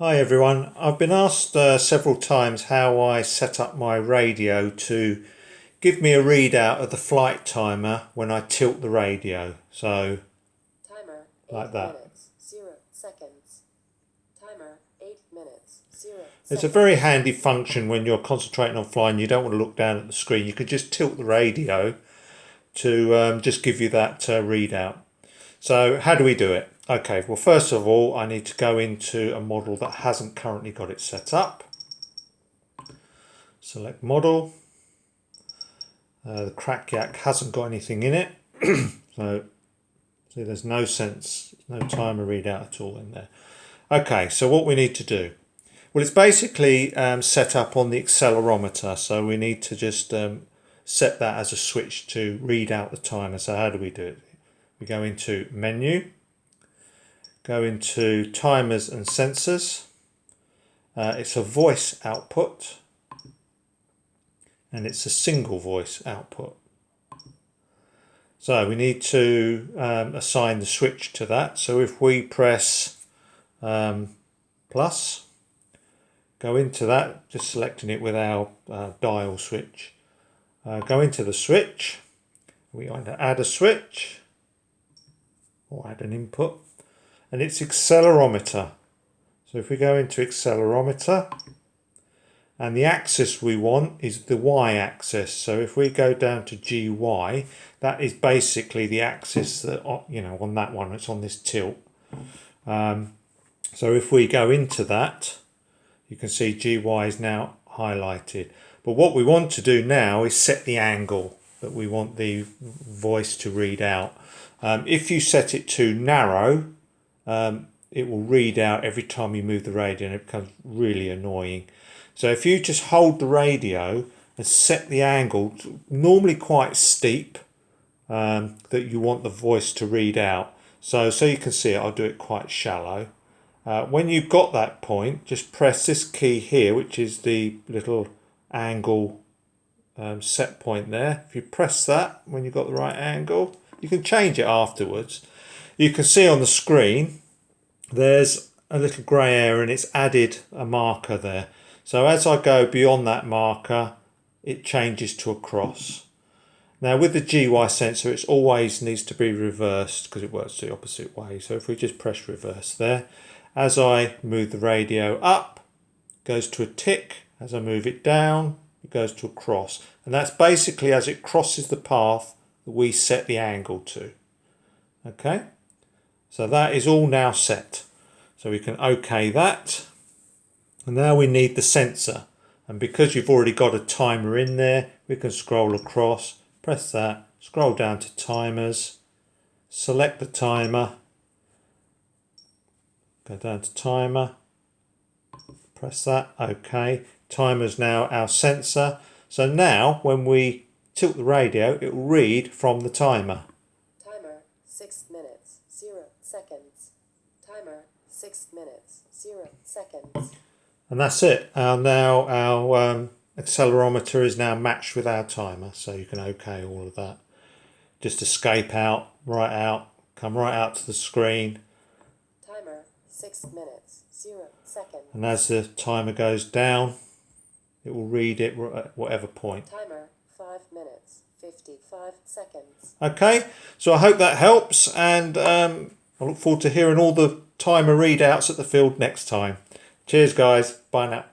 Hi everyone, I've been asked several times how I set up my radio to give me a readout of the flight timer when I tilt the radio. So, Timer, 8 like that. minutes, 0 seconds. Timer, 8 minutes, 0 It's a seconds. very handy function when you're concentrating on flying. You don't want to look down at the screen. You could just tilt the radio to just give you that readout. So how do we do it? Okay, well first of all I need to go into a model that hasn't currently got it set up. Select model. The crack yak hasn't got anything in it, so see there's no sense, no timer readout at all in there. Okay, so what we need to do, well it's basically set up on the accelerometer, so we need to just set that as a switch to read out the timer. So how do we do it? We go into menu, go into timers and sensors. It's a voice output and it's a single voice output. So we need to assign the switch to that. So if we press plus, go into that, just selecting it with our dial switch, go into the switch, we either add a switch or add an input, and it's accelerometer. So if we go into accelerometer, and the axis we want is the y-axis. So if we go down to GY, that is basically the axis that, on that one, it's on this tilt. So if we go into that, you can see GY is now highlighted. But what we want to do now is set the angle that we want the voice to read out. If you set it to narrow, it will read out every time you move the radio and it becomes really annoying. So if you just hold the radio and set the angle, normally quite steep, that you want the voice to read out. So you can see it, I'll do it quite shallow. When you've got that point, just press this key here, which is the little angle set point there. If you press that when you've got the right angle, you can change it afterwards. You can see on the screen there's a little grey area and it's added a marker there. So as I go beyond that marker, it changes to a cross. Now with the GY sensor, it always needs to be reversed because it works the opposite way. So if we just press reverse there, as I move the radio up, it goes to a tick. As I move it down, it goes to a cross. And that's basically as it crosses the path that we set the angle to. Okay, so that is all now set. So we can OK that. And now we need the sensor, and because you've already got a timer in there, we can scroll across, press that, scroll down to timers, select the timer, go down to timer, press that, OK. Timer's now our sensor. So now when we tilt the radio, it will read from the timer. Timer, 6 minutes, 0 seconds. Timer, 6 minutes, 0 seconds. And that's it. Now our accelerometer is now matched with our timer, so you can OK all of that. Just escape out, come right out to the screen. Timer, 6 minutes, 0 seconds. And as the timer goes down, it will read it at whatever point. Timer, 5 minutes, 55 seconds. Okay, so I hope that helps, and I look forward to hearing all the timer readouts at the field next time. Cheers guys, bye now.